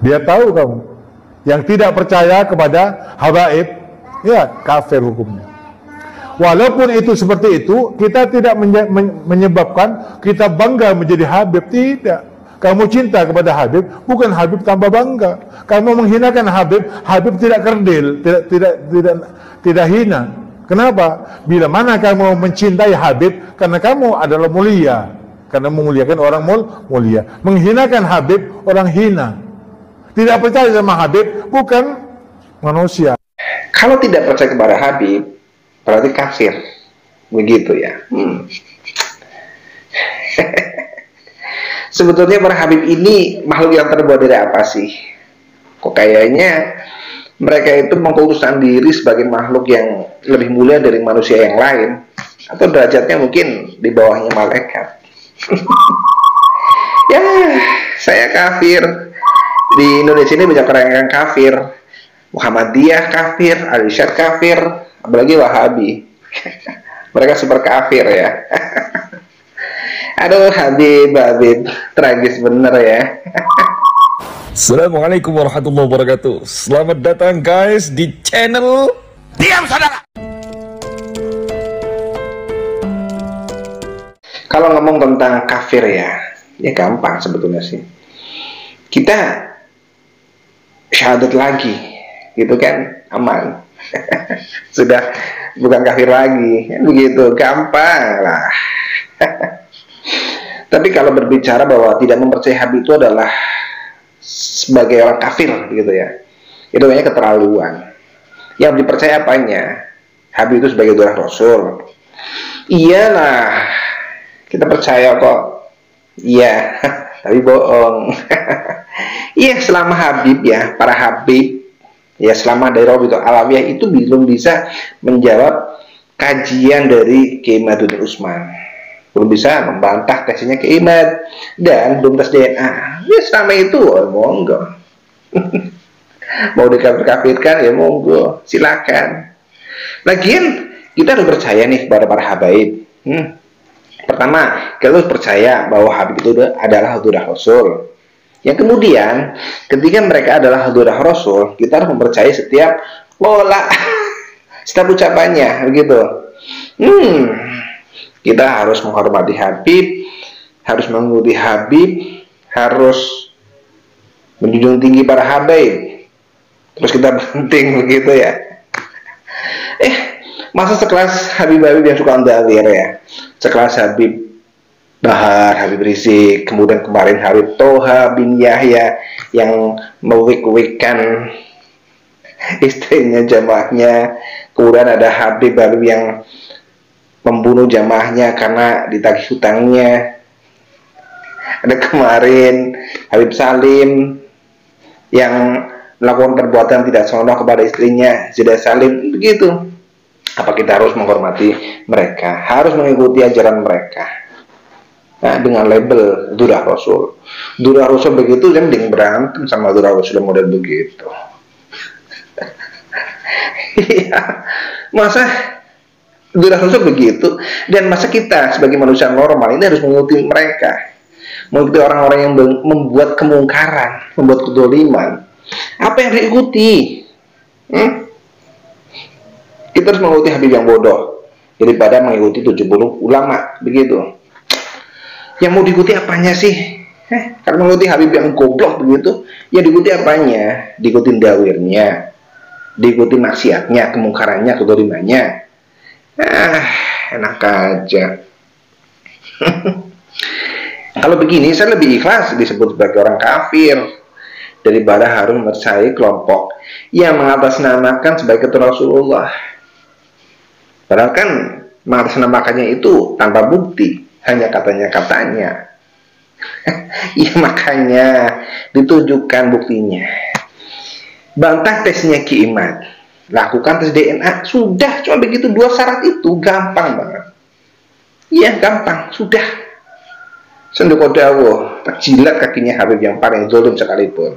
Dia tahu kamu. Yang tidak percaya kepada habaib, ya kafir hukumnya. Walaupun itu seperti itu, kita tidak menyebabkan kita bangga menjadi habib, tidak. Kamu cinta kepada Habib, bukan Habib tambah bangga. Kamu menghinakan Habib, Habib tidak kerdil, tidak hina. Kenapa? Bila mana kamu mencintai Habib, karena kamu adalah mulia, karena memuliakan orang mulia. Menghinakan Habib, orang hina. Tidak percaya sama Habib, bukan manusia. Kalau tidak percaya kepada Habib, berarti kafir. Begitu ya. Sebetulnya para Habib ini makhluk yang terbuat dari apa sih? Kok kayaknya mereka itu mengkultuskan diri sebagai makhluk yang lebih mulia dari manusia yang lain, atau derajatnya mungkin di bawahnya malaikat. Ya, saya kafir. Di Indonesia ini banyak orang yang kafir. Muhammadiyah kafir, Al-Irsyad kafir, apalagi Wahabi. Mereka super kafir ya. Aduh, Habib, tragis bener ya. Assalamualaikum warahmatullahi wabarakatuh. Selamat datang guys di channel Diam Saudara. Kalau ngomong tentang kafir ya gampang sebetulnya sih. Kita syahadat lagi, gitu kan, aman. Sudah bukan kafir lagi, begitu, gampang lah. Tapi kalau berbicara bahwa tidak mempercayai Habib itu adalah sebagai orang kafir, gitu ya, itu kayaknya keterlaluan. Yang dipercaya apanya? Habib itu sebagai darah Rasul. Iyalah, kita percaya kok. Iya, tapi bohong. Iya, selama Habib ya, para Habib ya, selama dari Rabitul Alawiyah itu belum bisa menjawab kajian dari Kiai Madudin Usman, belum bisa membantah tesnya Kiai Mad, dan belum tes DNA. Ya selama itu monggo. Mau dikafir-kafirkan ya monggo, silakan. Lagian kita harus percaya nih kepada para habaib. Pertama, kita harus percaya bahwa Habib itu adalah Hudurah Rasul. Yang kemudian, ketika mereka adalah Hudurah Rasul, kita harus mempercayai setiap pola, setiap ucapannya, begitu. Kita harus menghormati Habib, harus mengikuti Habib, harus menjunjung tinggi para habaib. Terus kita penting begitu ya. Masa sekelas Habib-Habib yang suka andalir ya, sekelas Habib Bahar, Habib Rizik, kemudian kemarin Habib Toha bin Yahya yang mewik-wikan istrinya, jamaahnya, kemudian ada Habib-Habib yang membunuh jamaahnya karena ditagih hutangnya, ada kemarin Habib Salim yang melakukan perbuatan tidak senonoh kepada istrinya, Zidah Salim, begitu. Apa kita harus menghormati mereka, harus mengikuti ajaran mereka? Nah, dengan label Durah Rasul. Durah Rasul begitu, dan mending berantem sama Durah Rasul model begitu. Iya, masa Durah Rasul begitu, dan masa kita sebagai manusia normal ini harus mengikuti mereka, mengikuti orang-orang yang membuat kemungkaran, membuat kedoliman. Apa yang diikuti? Kita harus mengikuti Habib yang bodoh daripada mengikuti 70 ulama, begitu. Yang mau diikuti apanya sih? Kalau mengikuti Habib yang goblok begitu, ya diikuti apanya? Diikuti dawirnya, diikuti maksiatnya, kemungkarannya, kedolimannya. Enak aja. Kalau begini saya lebih ikhlas disebut sebagai orang kafir daripada harus mempercayai kelompok yang mengatasnamakan sebagai ketua Rasulullah. Padahal kan mengatasnamakannya itu tanpa bukti, hanya katanya-katanya. Ya makanya ditujukan buktinya. Bantah tesnya Ki Imad, lakukan tes DNA, sudah, cuma begitu, 2 syarat itu gampang banget. Iya gampang, sudah. Sendoko dawuh, tak jilat kakinya Habib yang paling zolim sekalipun.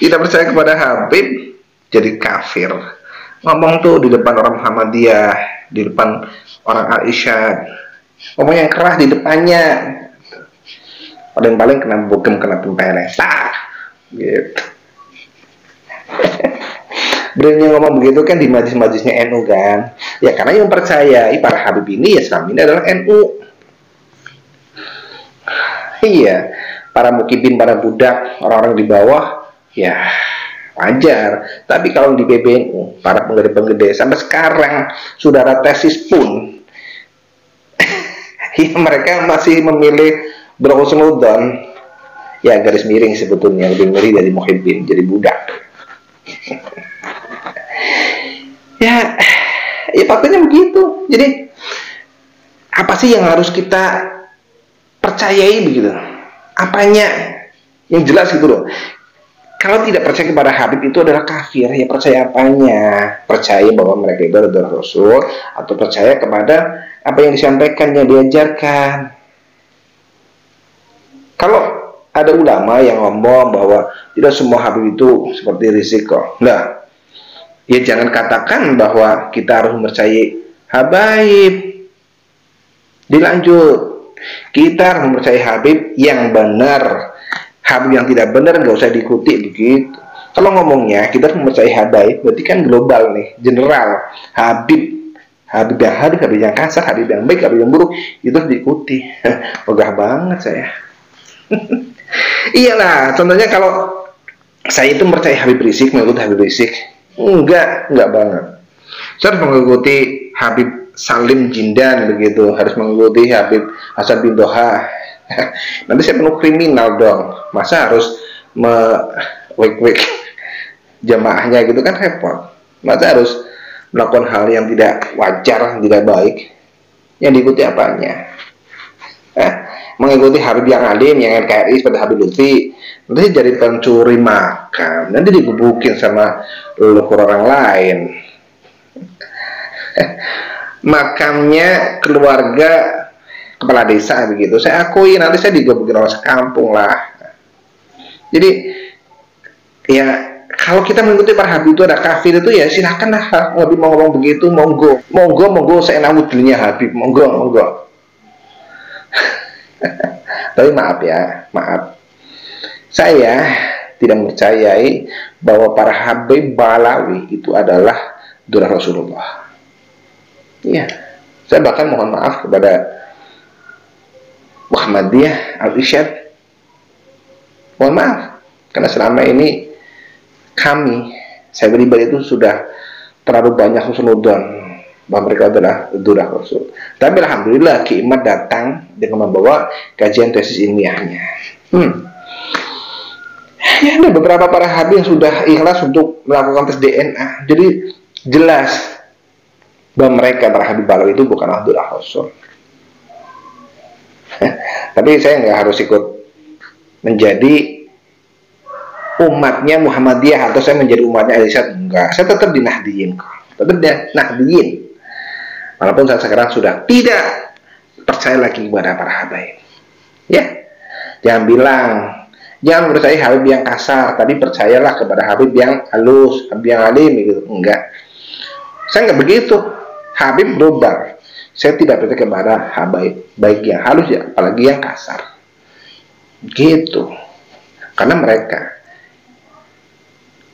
Tidak percaya kepada Habib jadi kafir. Ngomong tuh di depan orang Muhammadiyah, di depan orang Al-Irsyad, ngomong yang keras di depannya. paling kena bogem, kena tempeles, gitu. Beliau ngomong begitu kan di majlis-majlisnya NU kan, ya karena yang percayai para Habib ini ya selama ini adalah NU. Iya, para mukibin, para budak, orang-orang di bawah, ya wajar. Tapi kalau di PBNU, para penggede-penggede sampai sekarang saudara tesis pun, ya mereka masih memilih berhusnudon. Ya garis miring sebetulnya lebih ngeri dari muhibbin, jadi budak. Ya faktanya begitu. Jadi apa sih yang harus kita percayai begitu? Apanya yang jelas gitu loh. Kalau tidak percaya kepada Habib itu adalah kafir, ya percaya apanya? Percaya bahwa mereka itu adalah Rasul, atau percaya kepada apa yang disampaikan, yang diajarkan. Kalau ada ulama yang ngomong bahwa tidak semua Habib itu seperti risiko, nah, ya jangan katakan bahwa kita harus mempercayai Habib. Dilanjut, kita harus mempercayai Habib yang benar. Habib yang tidak benar nggak usah diikuti begitu. Kalau ngomongnya kita harus mempercayai Habib, berarti kan global nih, general. Habib yang hadir, Habib yang kasar, Habib yang baik, Habib yang buruk, itu harus diikuti. Pegah banget saya. Iyalah, contohnya kalau saya itu percaya Habib Rizik, mengikuti Habib Rizik. Enggak banget. Saya harus mengikuti Habib Salim Jindan begitu, harus mengikuti Habib Hasan bin Doha. Nanti saya penuh kriminal dong. Masa harus wek jamaahnya gitu kan repot. Masa harus melakukan hal yang tidak wajar, yang tidak baik. Yang diikuti apanya? Mengikuti Habib yang alim, yang NKRI seperti Habib Lutfi, nanti jadi pencuri makam, nanti digebukin sama leluhur orang lain. Makamnya keluarga kepala desa begitu, saya akui nanti saya digebukin orang sekampung lah. Jadi ya kalau kita mengikuti para Habib itu ada kafir itu ya silakan lah. Habib mau ngomong begitu, monggo saya namudilnya Habib, monggo. Tapi maaf ya, saya tidak mempercayai bahwa para Habib Balawi itu adalah durah Rasulullah. Iya, saya bahkan mohon maaf kepada Muhammadiyah Al-Irsyad, mohon maaf karena selama ini saya pribadi itu sudah terlalu banyak husnudon bahwa mereka adalah durah Rasul. Tapi alhamdulillah Ki Imad datang dengan membawa kajian tesis ilmiahnya. Ya ada beberapa para Habib yang sudah ikhlas untuk melakukan tes DNA. Jadi jelas bahwa mereka para Habib Balawi itu bukanlah durah Rasul. Tapi saya nggak harus ikut menjadi umatnya Muhammadiyah atau saya menjadi umatnya Al-Irsyad, enggak. Saya tetap di Nahdiyin kok. Tetap di Nahdiyin. Walaupun saya sekarang sudah tidak percaya lagi kepada para Habib. Ya, jangan percaya Habib yang kasar, tapi percayalah kepada Habib yang halus, Habib yang alim gitu. Enggak, saya enggak begitu. Habib global. Saya tidak percaya kepada Habib baik yang halus ya, apalagi yang kasar. Gitu. Karena mereka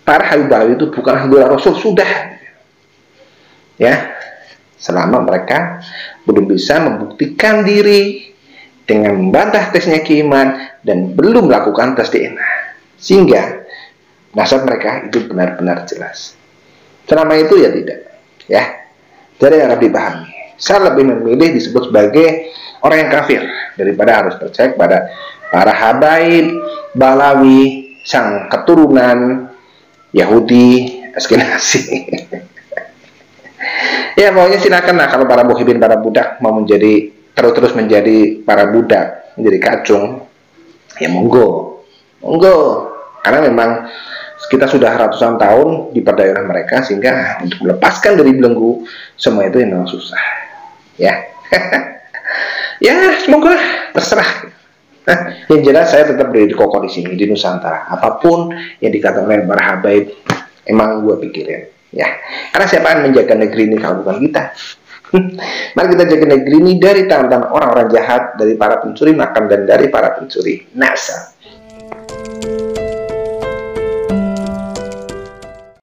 para Habib Balawi itu bukan Habib Rasul sudah. Ya. Selama mereka belum bisa membuktikan diri dengan membantah tesnya Ki Iman dan belum melakukan tes DNA, sehingga nasab mereka itu benar-benar jelas. Selama itu ya tidak, ya. Jadi harap dipahami. Saya lebih memilih disebut sebagai orang yang kafir daripada harus percaya kepada para Habaib Balawi, sang keturunan Yahudi Askenazi. Ya pokoknya silakan lah kalau para muhibin, para budak mau menjadi terus menjadi para budak, menjadi kacung, ya monggo, karena memang kita sudah ratusan tahun di perdaerah mereka, sehingga untuk melepaskan dari belenggu semua itu memang susah, ya. Ya semoga terserah. Yang jelas saya tetap berdiri kokoh di sini di Nusantara. Apapun yang dikatakan oleh para Habaib, emang gue pikirin. Ya, karena siapa yang menjaga negeri ini kalau bukan kita? Mari kita jaga negeri ini dari tangan-tangan orang-orang jahat, dari para pencuri makam dan dari para pencuri NASA.